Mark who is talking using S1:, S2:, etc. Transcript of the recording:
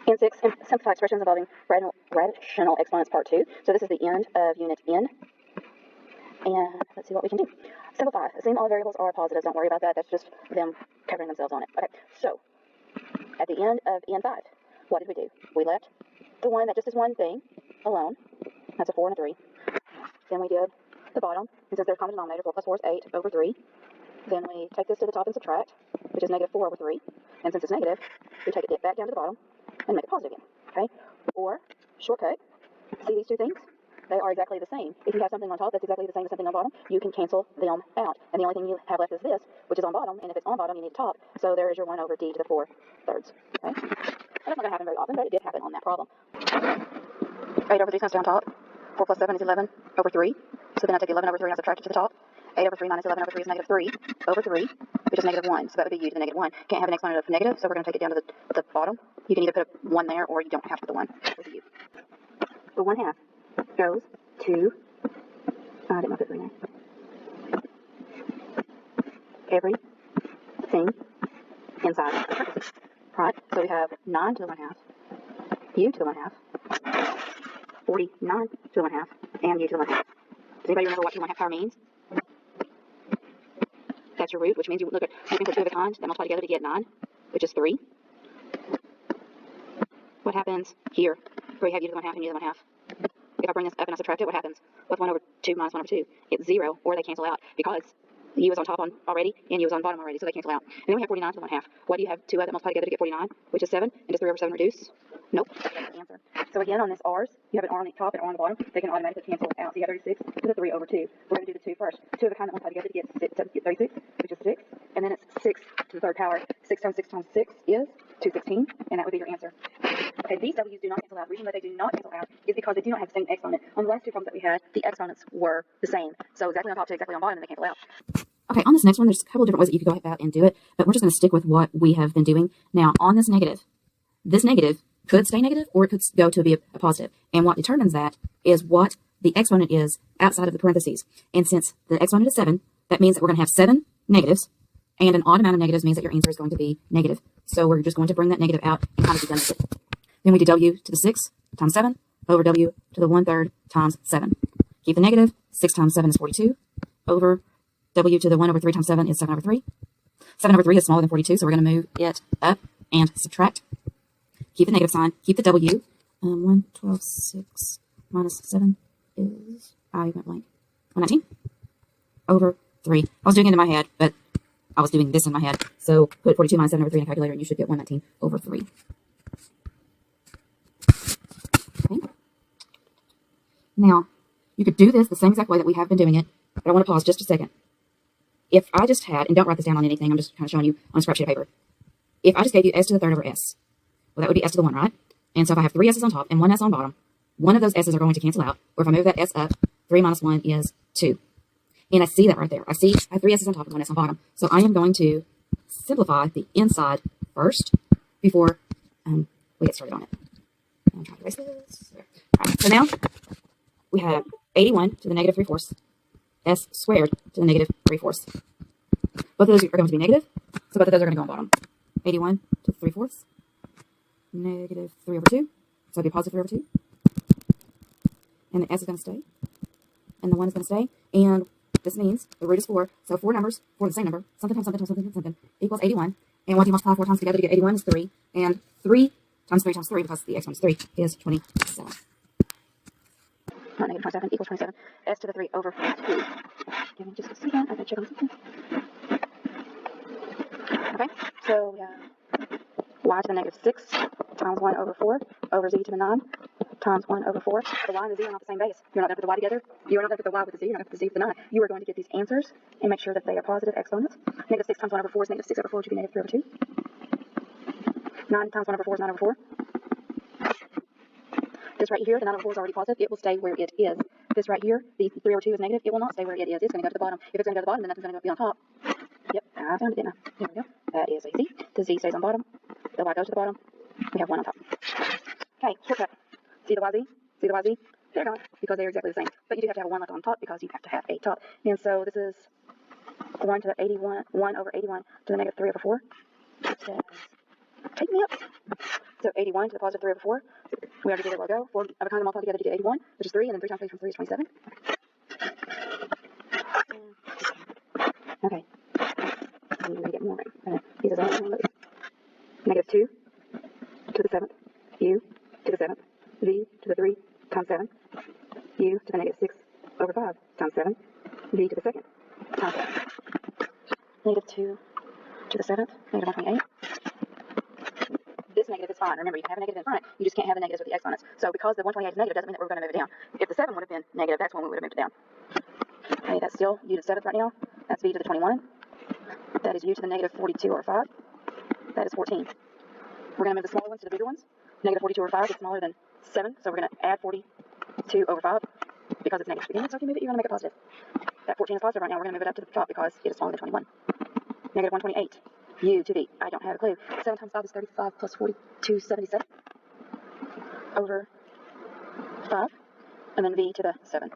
S1: And 6, simplify expressions involving rational exponents, part 2. So this is the end of unit N. And let's see what we can do. Simplify. Assume all variables are positives. Don't worry about that. That's just them covering themselves on it. Okay, so at the end of N5, what did we do? We left the one that just is one thing alone. That's a 4 and a 3. Then we did the bottom. And since there's common denominator, 4 plus 4 is 8 over 3. Then we take this to the top and subtract, which is negative 4 over 3. And since it's negative, we take it back down to the bottom and make it positive again. Okay? Or, shortcut, see these two things? They are exactly the same. If you have something on top that's exactly the same as something on bottom, you can cancel them out. And the only thing you have left is this, which is on bottom. And if it's on bottom, you need top. So there is your 1 over d to the 4 thirds. Okay? And that's not going to happen very often, but it did happen on that problem. 8 over 3 comes down top. 4 plus 7 is 11 over 3. So then I take 11 over 3 and I subtract it to the top. 8 over 3 minus 11 over 3 is negative 3 over 3, which is negative 1. So that would be u to the negative 1. Can't have an exponent of negative, so we're going to take it down to the bottom. You can either put a 1 there, or you don't have to put the 1 with the u. The 1/2 goes to, I didn't put 3 there. Everything inside the parentheses. Right? So we have 9 to the 1/2, u to the 1/2, 49 to the 1/2, and u to the 1/2. Does anybody remember what 2 1/2 power means? That's your root, which means you look at something for 2 of a kind, that multiply together to get 9, which is 3. What happens here, where you have u to the 1/2 and u to the 1/2? If I bring this up and I subtract it, what happens? What's 1 over 2 minus 1 over 2? It's 0, or they cancel out, because u is on top already, and u is on bottom already, so they cancel out. And then we have 49 to the 1/2. What do you have 2 of that multiply together to get 49, which is 7? And does 3 over 7 reduce? Nope. That's the answer. So again, on this r's, you have an r on the top and r on the bottom. They can automatically cancel out. So you have 36 to the 3 over 2. We're going to do the 2 first. 2 of a kind that multiply together to get 36, which is 6. And then it's 6 to the 3rd power. 6 times 6 times 6 is 216, and that would be your answer. Okay, these w's do not cancel out. The reason that they do not cancel out is because they do not have the same exponent. On the last 2 problems that we had, the exponents were the same. So exactly on top to exactly on bottom, and they cancel out.
S2: Okay, on this next one, there's a couple of different ways that you could go about and do it, but we're just going to stick with what we have been doing. Now, on this negative could stay negative, or it could go to be a positive. And what determines that is what the exponent is outside of the parentheses. And since the exponent is 7, that means that we're going to have 7 negatives, and an odd amount of negatives means that your answer is going to be negative. So we're just going to bring that negative out and kind of be done with it. Then we do w to the 6 times 7 over w to the 1/3 times 7. Keep the negative. 6 times 7 is 42 over w to the 1 over 3 times 7 is 7 over 3. 7 over 3 is smaller than 42, so we're going to move it up and subtract. Keep the negative sign. Keep the w. 1, 12, 6 minus 7 is, I went blank, 119 over 3. I was doing it in my head, but I was doing this in my head. So put 42 minus 7 over 3 in a calculator, and you should get 119 over 3. Okay. Now, you could do this the same exact way that we have been doing it, but I want to pause just a second. If I just had, and don't write this down on anything, I'm just kind of showing you on a scrap sheet of paper. If I just gave you s to the 3rd over s, well, that would be s to the 1, right? And so if I have 3 s's on top and 1 s on bottom, one of those s's are going to cancel out. Or if I move that s up, 3 minus 1 is 2. And I see that right there. I have 3 s's on top and 1 s on bottom. So I am going to simplify the inside first before we get started on it. I'm trying to erase this. All right, so now we have 81 to the negative 3/4, s squared to the negative 3/4. Both of those are going to be negative, so both of those are going to go on bottom. 81 to 3/4, negative 3 over 2, so it'll be positive 3 over 2. And the s is going to stay, and the 1 is going to stay, and this means the root is 4, so 4 numbers for the same number, something times something times something times something, equals 81. And what do you multiply 4 times together to get 81 is 3, and 3 times 3 times 3, because the exponent is 3, is 27.
S1: Not negative 27 equals 27. S to the 3 over 2. Give me just a second. I gotta check on something. Okay, so we have y to the negative 6 times 1 over 4 over z to the 9 times 1 over 4. The y and the z are not the same base. You're not going to put the y together. You're not going to put the y with the z. You're not going to put the z with the 9. You are going to get these answers and make sure that they are positive exponents. Negative 6 times 1 over 4 is negative 6 over 4, which would be negative 3 over 2. 9 times 1 over 4 is 9 over 4. This right here, the 9 over 4 is already positive. It will stay where it is. This right here, the 3 over 2 is negative. It will not stay where it is. It's going to go to the bottom. If it's going to go to the bottom, then nothing's going to be on top. Yep, I found it, didn't I? There we go. That is a z. The z stays on bottom. The y goes to the bottom. We have 1 on top. Okay, shortcut. See the yz? See the yz? They're gone because they're exactly the same. But you do have to have a 1 left on top because you have to have a top. And so this is 1 to the 81, 1 over 81 to the negative 3 over 4. It says, take me up. So 81 to the positive 3 over 4. We already did it a while ago. 4 of a kind to multiply together to get 81, which is 3, and then 3 times 3 from 3 is 27. Okay. And we get more. These are all negative 2 to the 7th, u to the 7th, v to the 3 times 7, u to the negative 6 over 5 times 7, v to the 2nd times 7. Negative 2 to the 7th, negative 128. This negative is fine. Remember, you can have a negative in front. You just can't have the negatives with the exponents. So because the 128 is negative doesn't mean that we're going to move it down. If the 7 would have been negative, that's when we would have moved it down. Okay, that's still u to the 7th right now. That's v to the 21. That is u to the negative 42 over 5. That is 14. We're going to move the smaller ones to the bigger ones. Negative 42 over 5 is smaller than 7, so we're going to add 42 over 5 because it's negative to begin with. So if you move it, you're going to make it positive. That 14 is positive right now. We're going to move it up to the top because it is smaller than 21. Negative 128. U to v. I don't have a clue. 7 times 5 is 35 plus 42, 77 over 5. And then v to the 7.